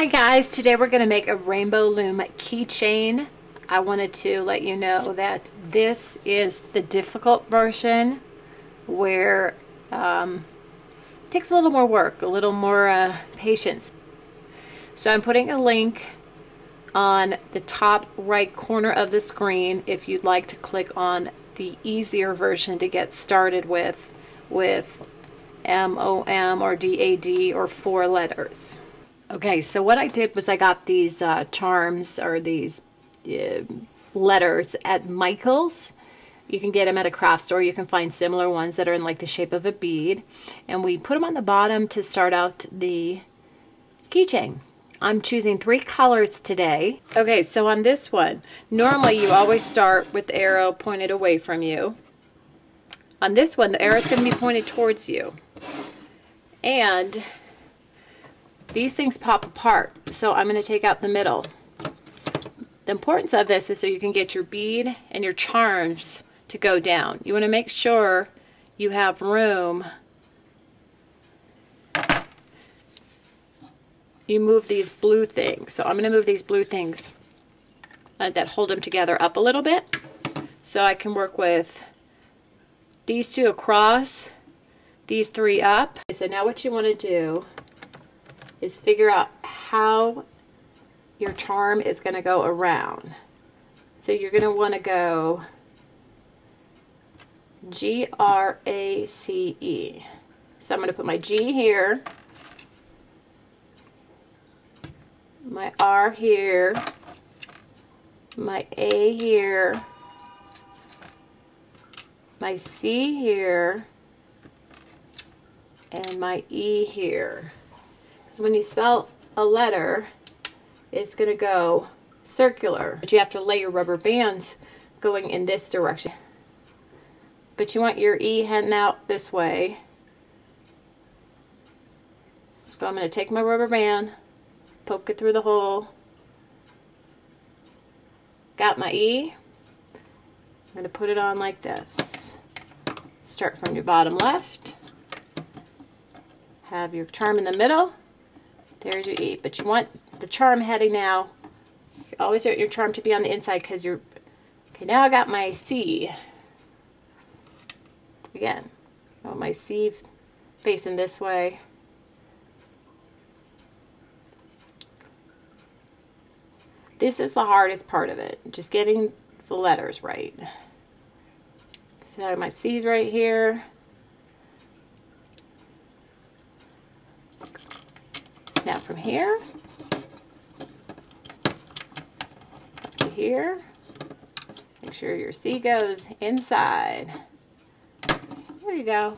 Hi guys, today we're going to make a Rainbow Loom keychain. I wanted to let you know that this is the difficult version where it takes a little more work, a little more patience. So I'm putting a link on the top right corner of the screen if you'd like to click on the easier version to get started with MOM or DAD or 4 letters. Okay, so what I did was I got these charms or these letters at Michael's. You can get them at a craft store. You can find similar ones that are in like the shape of a bead. And we put them on the bottom to start out the keychain. I'm choosing 3 colors today. Okay, so on this one, normally you always start with the arrow pointed away from you. On this one, the arrow is going to be pointed towards you. And these things pop apart, so I'm going to take out the middle. The importance of this is so you can get your bead and your charms to go down. You want to make sure you have room. You move these blue things. So I'm going to move these blue things that hold them together up a little bit, so I can work with these 2 across, these 3 up. So now what you want to do is figure out how your charm is going to go around. So you're going to want to go G-R-A-C-E. So I'm going to put my G here, my R here, my A here, my C here, and my E here. Because when you spell a letter, it's going to go circular. But you have to lay your rubber bands going in this direction. But you want your E heading out this way. So I'm going to take my rubber band, poke it through the hole. Got my E. I'm going to put it on like this. Start from your bottom left. Have your charm in the middle. There's your E. But you want the charm heading now. You always want your charm to be on the inside because you're... Okay, now I got my C. Again, I want my C facing this way. This is the hardest part of it, just getting the letters right. So now my C's right here. Snap from here up to here. Make sure your C goes inside. There you go.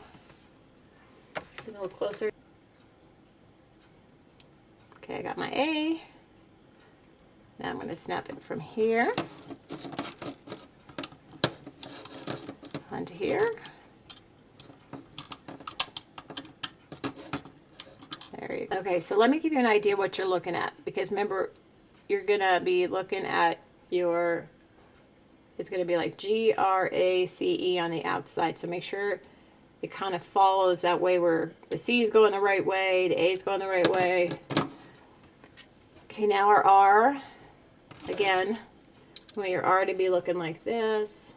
Just a little closer. Okay, I got my A. Now I'm going to snap it from here onto here. There you go. Okay, so let me give you an idea what you're looking at, because remember, you're going to be looking at your, it's going to be like G-R-A-C-E on the outside, so make sure it kind of follows that way where the C is going the right way, the A is going the right way. Okay, now our R. Again, I want your R to be looking like this.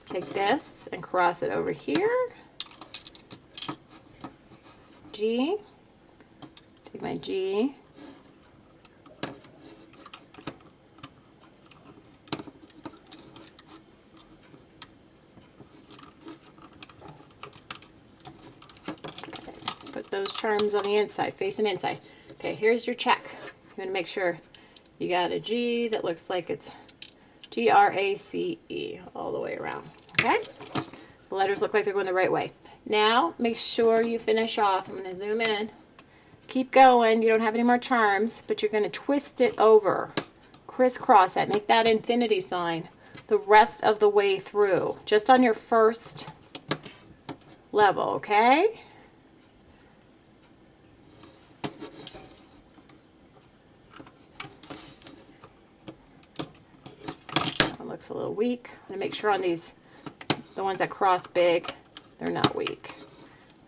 Take this and cross it over here. G. Take my G. Put those charms on the inside, facing inside. Okay, here's your check. You want to make sure you got a G that looks like it's G-R-A-C-E all the way around. Okay? The letters look like they're going the right way. Now, make sure you finish off. I'm going to zoom in. Keep going. You don't have any more charms, but you're going to twist it over. Crisscross that. Make that infinity sign the rest of the way through. Just on your first level, okay? Looks a little weak. I'm going to make sure on these, the ones that cross big, they're not weak.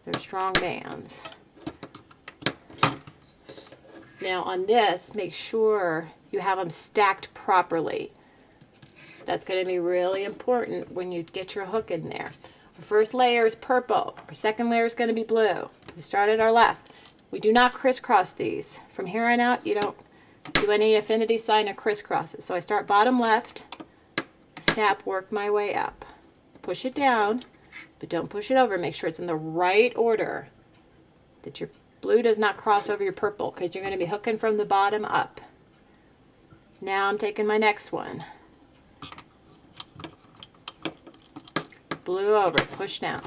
They're strong bands. Now on this, make sure you have them stacked properly. That's going to be really important when you get your hook in there. Our first layer is purple. Our second layer is going to be blue. We start at our left. We do not crisscross these. From here on out, you don't do any affinity sign or crisscrosses. So I start bottom left, snap, work my way up. Push it down, but don't push it over. Make sure it's in the right order, that your blue does not cross over your purple, because you're going to be hooking from the bottom up. Now I'm taking my next one. Blue over, push down.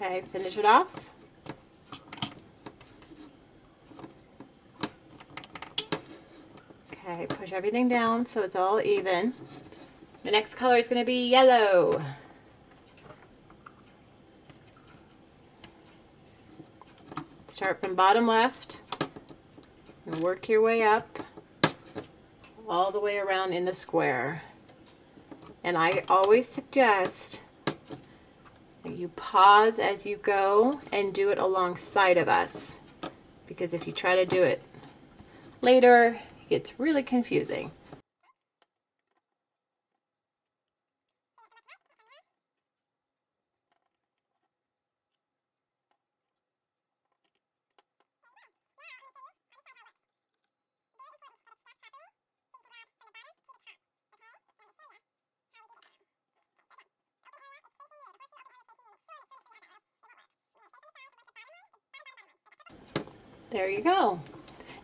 Okay, finish it off. Okay, push everything down so it's all even. The next color is going to be yellow. Start from bottom left and work your way up all the way around in the square. And I always suggest you pause as you go and do it alongside of us, because if you try to do it later, it gets really confusing. There you go.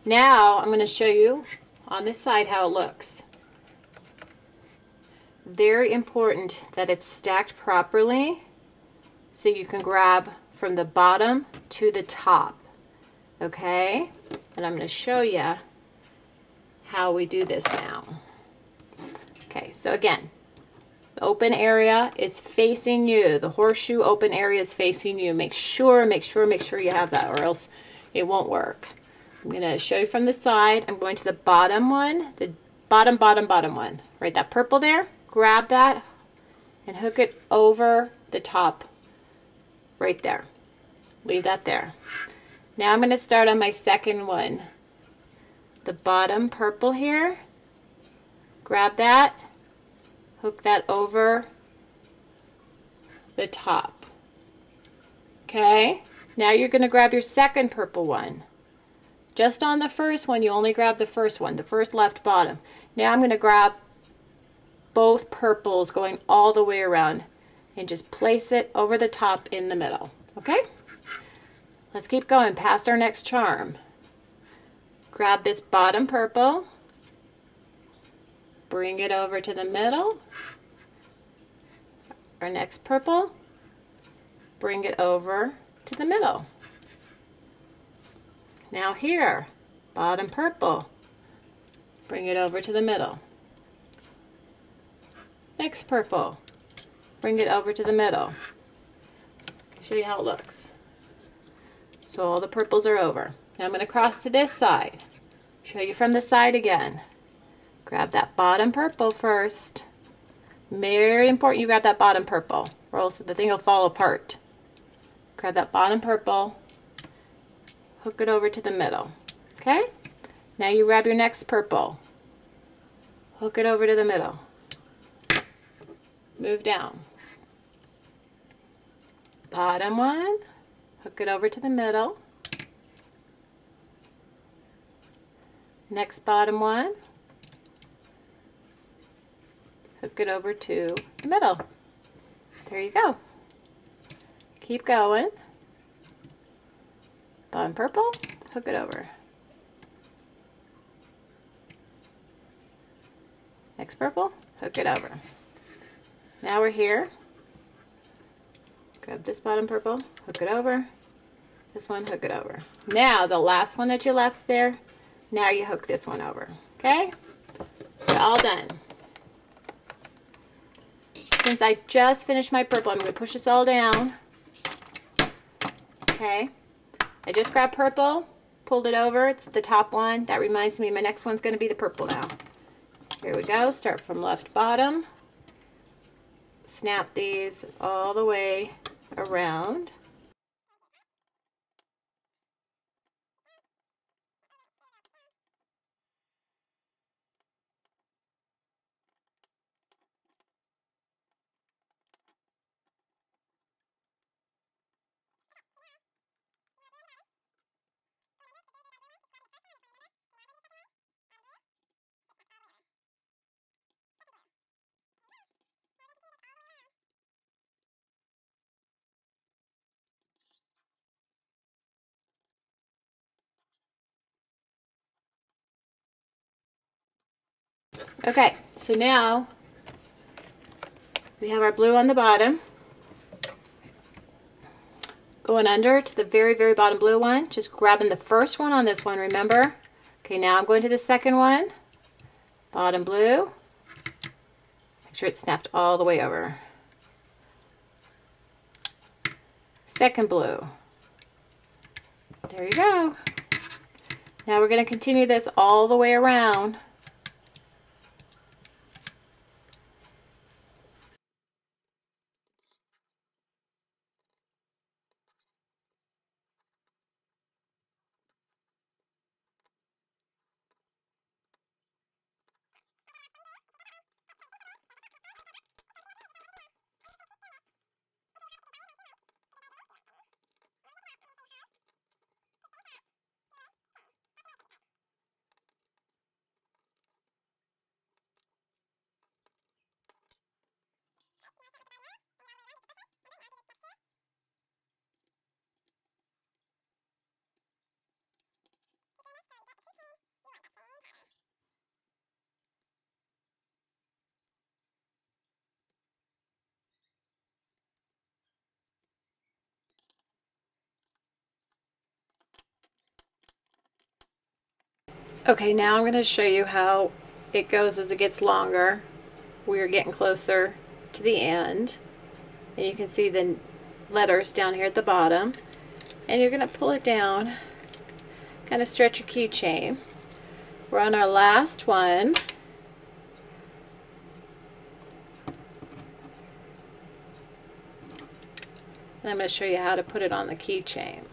Now I'm going to show you on this side how it looks. Very important that it's stacked properly so you can grab from the bottom to the top. Okay? And I'm going to show you how we do this now. Okay, so again, the open area is facing you. The horseshoe open area is facing you. Make sure you have that, or else it won't work. I'm going to show you from the side. I'm going to the bottom one, the bottom one. Right, that purple there, grab that and hook it over the top right there. Leave that there. Now I'm going to start on my second one. The bottom purple here, grab that, hook that over the top. Okay? Now you're going to grab your second purple one. Just on the first one, you only grab the first one, the first left bottom. Now I'm going to grab both purples going all the way around and just place it over the top in the middle. Okay? Let's keep going past our next charm. Grab this bottom purple, bring it over to the middle. Our next purple, bring it over to the middle. Now here, bottom purple, bring it over to the middle. Next purple, bring it over to the middle. I'll show you how it looks. So all the purples are over. Now I'm going to cross to this side. Show you from the side again. Grab that bottom purple first. Very important you grab that bottom purple, or else the thing will fall apart. Grab that bottom purple, hook it over to the middle. Okay? Now you grab your next purple, hook it over to the middle. Move down. Bottom one, hook it over to the middle. Next bottom one, hook it over to the middle. There you go. Keep going. Bottom purple, hook it over. Next purple, hook it over. Now we're here. Grab this bottom purple, hook it over. This one, hook it over. Now the last one that you left there, now you hook this one over. Okay, we're all done. Since I just finished my purple, I'm going to push this all down. Okay, I just grabbed purple, pulled it over. It's the top one. That reminds me my next one's going to be the purple now. Here we go. Start from left bottom. Snap these all the way around. Okay, so now we have our blue on the bottom. Going under to the very, very bottom blue one, just grabbing the first one on this one, remember? Okay, now I'm going to the second one. Bottom blue. Make sure it's snapped all the way over. Second blue. There you go. Now we're going to continue this all the way around. Okay, now I'm going to show you how it goes as it gets longer. We're getting closer to the end. And you can see the letters down here at the bottom. And you're going to pull it down, kind of stretch your keychain. We're on our last one. And I'm going to show you how to put it on the keychain.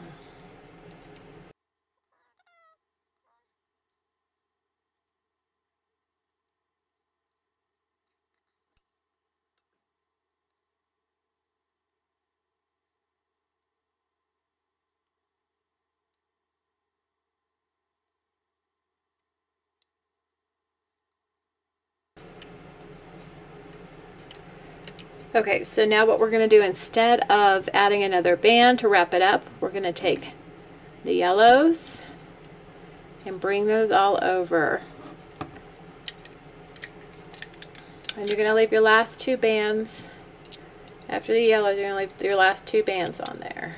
Okay, so now what we're going to do, instead of adding another band to wrap it up, we're going to take the yellows and bring those all over. And you're going to leave your last two bands. After the yellows, you're going to leave your last two bands on there.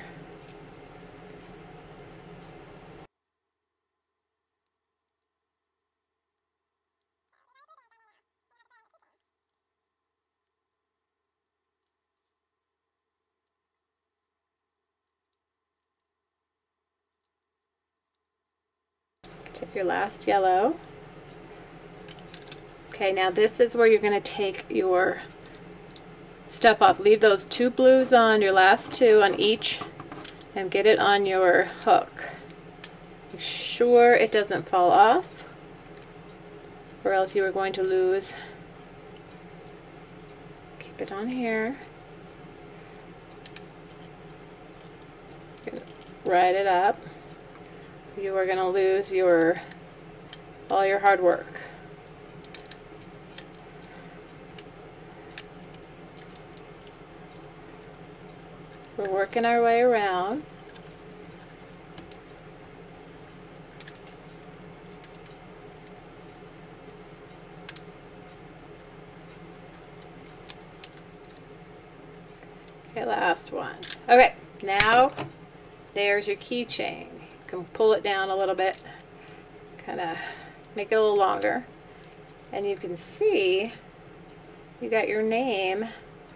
Take your last yellow. Okay, now this is where you're going to take your stuff off. Leave those two blues on, your last two on each, and get it on your hook. Make sure it doesn't fall off, or else you are going to lose. Keep it on here. Ride it up. You are going to lose all your hard work. We're working our way around. Okay, last one. Okay, now there's your keychain. You can pull it down a little bit, kind of make it a little longer, and you can see you got your name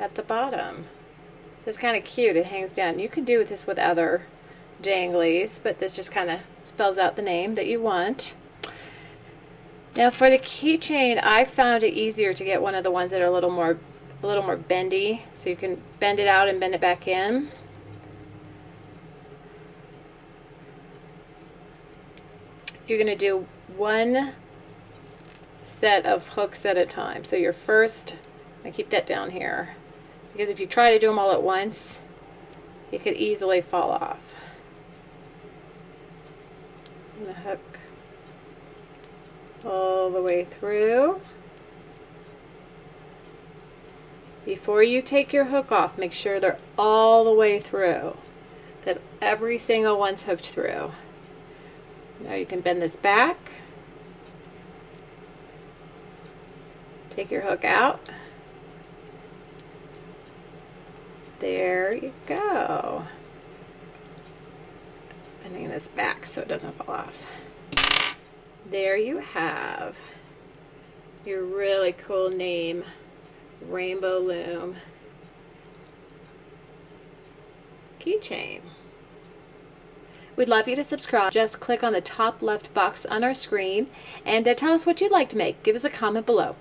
at the bottom. So it's kind of cute. It hangs down. You could do this with other danglies, but this just kind of spells out the name that you want. Now for the keychain, I found it easier to get one of the ones that are a little more bendy, so you can bend it out and bend it back in. You're going to do one set of hooks at a time. So your first, I keep that down here, because if you try to do them all at once, it could easily fall off. And the hook all the way through. Before you take your hook off, make sure they're all the way through, that every single one's hooked through. Now you can bend this back, take your hook out. There you go. Bending this back so it doesn't fall off. There you have your really cool name, Rainbow Loom Keychain. We'd love you to subscribe. Just click on the top left box on our screen and tell us what you'd like to make. Give us a comment below.